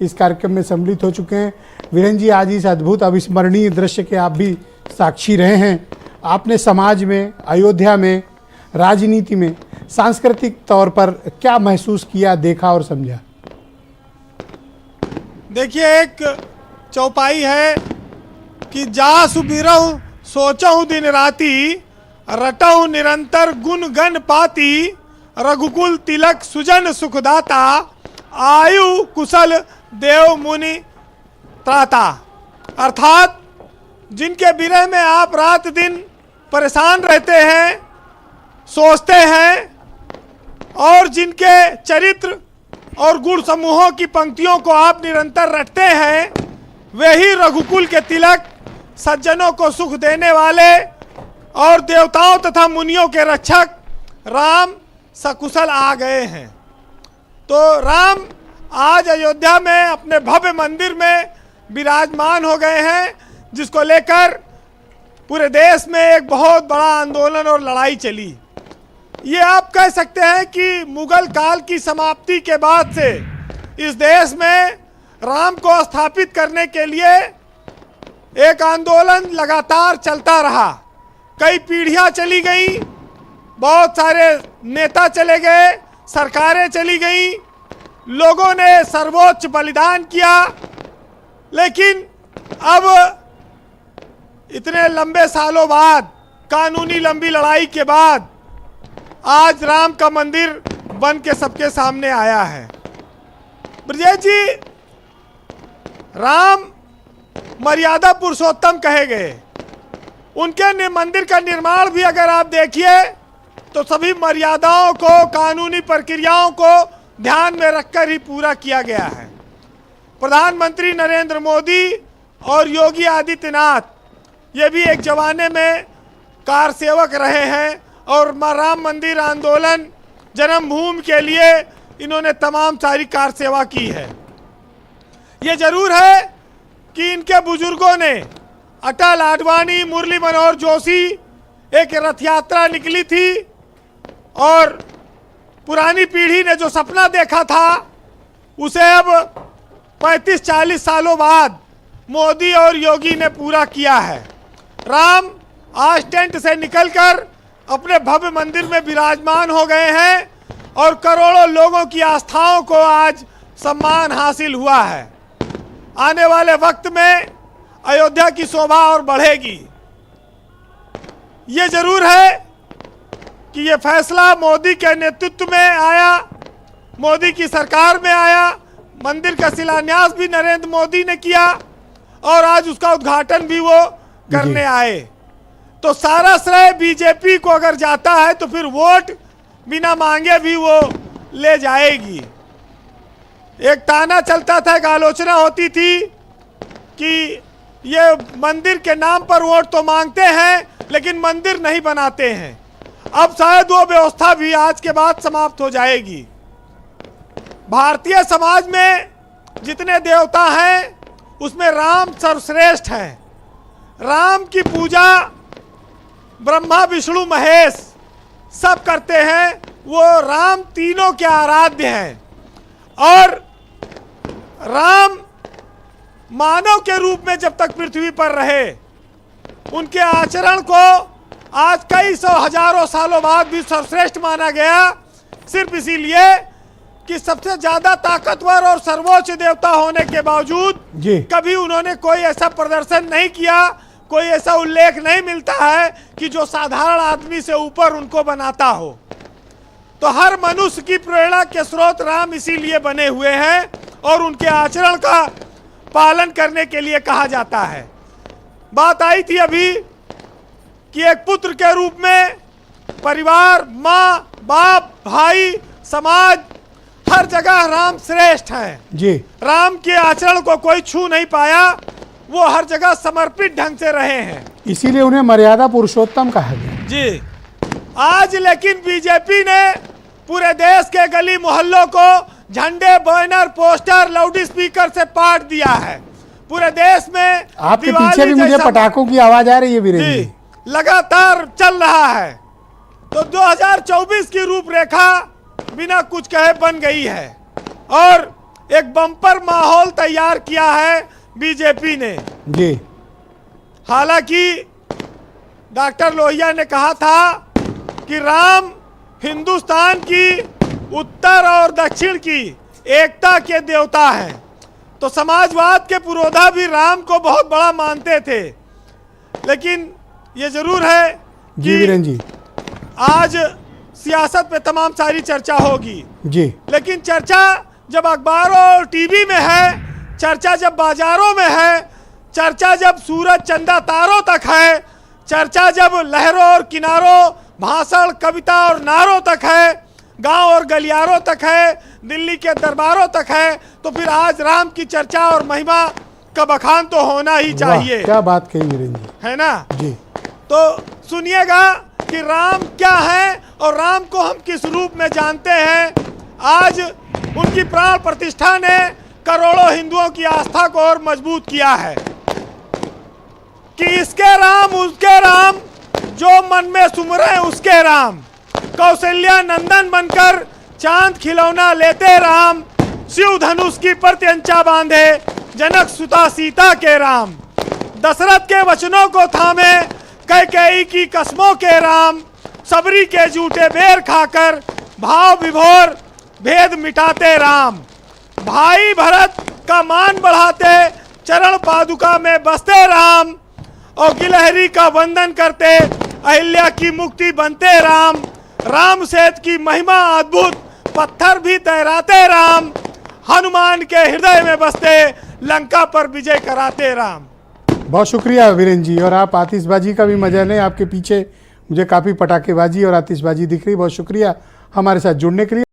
इस कार्यक्रम में सम्मिलित हो चुके हैं। वीरेंद्र जी, आज इस अद्भुत अविस्मरणीय दृश्य के आप भी साक्षी रहे हैं। आपने समाज में, अयोध्या में, राजनीति में, सांस्कृतिक तौर पर क्या महसूस किया, देखा और समझा? देखिए, एक चौपाई है कि जा सुबिरहु सोचहु दिन राती, रटहु निरंतर गुण गण पाती, रघुकुल तिलक सुजन सुखदाता, आयु कुशल देव मुनि त्राता। अर्थात जिनके विरह में आप रात दिन परेशान रहते हैं, सोचते हैं, और जिनके चरित्र और गुण समूहों की पंक्तियों को आप निरंतर रटते हैं, वे ही रघुकुल के तिलक, सज्जनों को सुख देने वाले और देवताओं तथा मुनियों के रक्षक राम सकुशल आ गए हैं। तो राम आज अयोध्या में अपने भव्य मंदिर में विराजमान हो गए हैं, जिसको लेकर पूरे देश में एक बहुत बड़ा आंदोलन और लड़ाई चली। ये आप कह सकते हैं कि मुगल काल की समाप्ति के बाद से इस देश में राम को स्थापित करने के लिए एक आंदोलन लगातार चलता रहा। कई पीढ़ियां चली गई, बहुत सारे नेता चले गए, सरकारें चली गई, लोगों ने सर्वोच्च बलिदान किया, लेकिन अब इतने लंबे सालों बाद, कानूनी लंबी लड़ाई के बाद आज राम का मंदिर बन के सबके सामने आया है। ब्रजेश जी, राम मर्यादा पुरुषोत्तम कहे गए। उनके मंदिर का निर्माण भी अगर आप देखिए तो सभी मर्यादाओं को, कानूनी प्रक्रियाओं को ध्यान में रखकर ही पूरा किया गया है। प्रधानमंत्री नरेंद्र मोदी और योगी आदित्यनाथ ये भी एक जमाने में कार सेवक रहे हैं और राम मंदिर आंदोलन, जन्मभूमि के लिए इन्होंने तमाम सारी कार सेवा की है। ये जरूर है कि इनके बुजुर्गों ने, अटल, आडवाणी, मुरली मनोहर जोशी, एक रथ यात्रा निकली थी और पुरानी पीढ़ी ने जो सपना देखा था उसे अब 35-40 सालों बाद मोदी और योगी ने पूरा किया है। राम आज टेंट से निकलकर अपने भव्य मंदिर में विराजमान हो गए हैं और करोड़ों लोगों की आस्थाओं को आज सम्मान हासिल हुआ है। आने वाले वक्त में अयोध्या की शोभा और बढ़ेगी। ये जरूर है कि ये फैसला मोदी के नेतृत्व में आया, मोदी की सरकार में आया। मंदिर का शिलान्यास भी नरेंद्र मोदी ने किया और आज उसका उद्घाटन भी वो करने आए। तो सारा श्रेय बीजेपी को अगर जाता है तो फिर वोट बिना मांगे भी वो ले जाएगी। एक ताना चलता था, एक आलोचना होती थी कि ये मंदिर के नाम पर वोट तो मांगते हैं लेकिन मंदिर नहीं बनाते हैं। अब शायद वो व्यवस्था भी आज के बाद समाप्त हो जाएगी। भारतीय समाज में जितने देवता हैं उसमें राम सर्वश्रेष्ठ है। राम की पूजा ब्रह्मा, विष्णु, महेश सब करते हैं। वो राम तीनों के आराध्य हैं और राम मानव के रूप में जब तक पृथ्वी पर रहे, उनके आचरण को आज कई सौ हजारों सालों बाद भी सर्वश्रेष्ठ माना गया, सिर्फ इसीलिए कि सबसे ज्यादा ताकतवर और सर्वोच्च देवता होने के बावजूद कभी उन्होंने कोई ऐसा प्रदर्शन नहीं किया, कोई ऐसा उल्लेख नहीं मिलता है कि जो साधारण आदमी से ऊपर उनको बनाता हो। तो हर मनुष्य की प्रेरणा के स्रोत राम इसीलिए बने हुए हैं और उनके आचरण का पालन करने के लिए कहा जाता है। बात आई थी अभी कि एक पुत्र के रूप में परिवार, माँ, बाप, भाई, समाज, हर जगह राम श्रेष्ठ है जी। राम के आचरण को कोई छू नहीं पाया, वो हर जगह समर्पित ढंग से रहे हैं, इसीलिए उन्हें मर्यादा पुरुषोत्तम कहा गया जी। आज लेकिन बीजेपी ने पूरे देश के गली मोहल्लों को झंडे, बैनर, पोस्टर, लाउड स्पीकर से पाट दिया है। पूरे देश में आपके पीछे भी मुझे पटाखों की आवाज आ रही है वीरेंद्र जी, लगातार चल रहा है। तो 2024 की रूपरेखा बिना कुछ कहे बन गई है और एक बम्पर माहौल तैयार किया है बीजेपी ने। जी। हालांकि डॉक्टर लोहिया ने कहा था कि राम हिंदुस्तान की उत्तर और दक्षिण की एकता के देवता हैं, तो समाजवाद के पुरोधा भी राम को बहुत बड़ा मानते थे। लेकिन ये जरूर है जी वीरेन जी, आज सियासत पे तमाम सारी चर्चा होगी जी, लेकिन चर्चा जब अखबारों और टीवी में है, चर्चा जब बाजारों में है, चर्चा जब सूरज चंदा तारों तक है, चर्चा जब लहरों और किनारों, भाषण, कविता और नारों तक है, गांव और गलियारों तक है, दिल्ली के दरबारों तक है, तो फिर आज राम की चर्चा और महिमा का बखान तो होना ही चाहिए। क्या बात कही वीरेन जी, है ना? जी। तो सुनिएगा कि राम क्या है और राम को हम किस रूप में जानते हैं। आज उनकी प्राण प्रतिष्ठा ने करोड़ों हिंदुओं की आस्था को और मजबूत किया है कि इसके राम उसके राम, जो मन में सुमरे उसके राम, कौशल्या नंदन बनकर चांद खिलौना लेते राम, शिव धनुष की प्रत्यंचा बांधे जनक सुता सीता के राम, दशरथ के वचनों को थामे कैकेयी की कसमों के राम, सबरी के झूठे बेर खाकर भाव विभोर भेद मिटाते राम, भाई भरत का मान बढ़ाते चरण पादुका में बसते राम, और गिलहरी का वंदन करते अहिल्या की मुक्ति बनते राम, राम सेत की महिमा अद्भुत पत्थर भी तैराते राम, हनुमान के हृदय में बसते लंका पर विजय कराते राम। बहुत शुक्रिया वीरेन जी। और आप आतिशबाजी का भी मजा लें, आपके पीछे मुझे काफ़ी पटाखेबाजी और आतिशबाजी दिख रही। बहुत शुक्रिया हमारे साथ जुड़ने के लिए।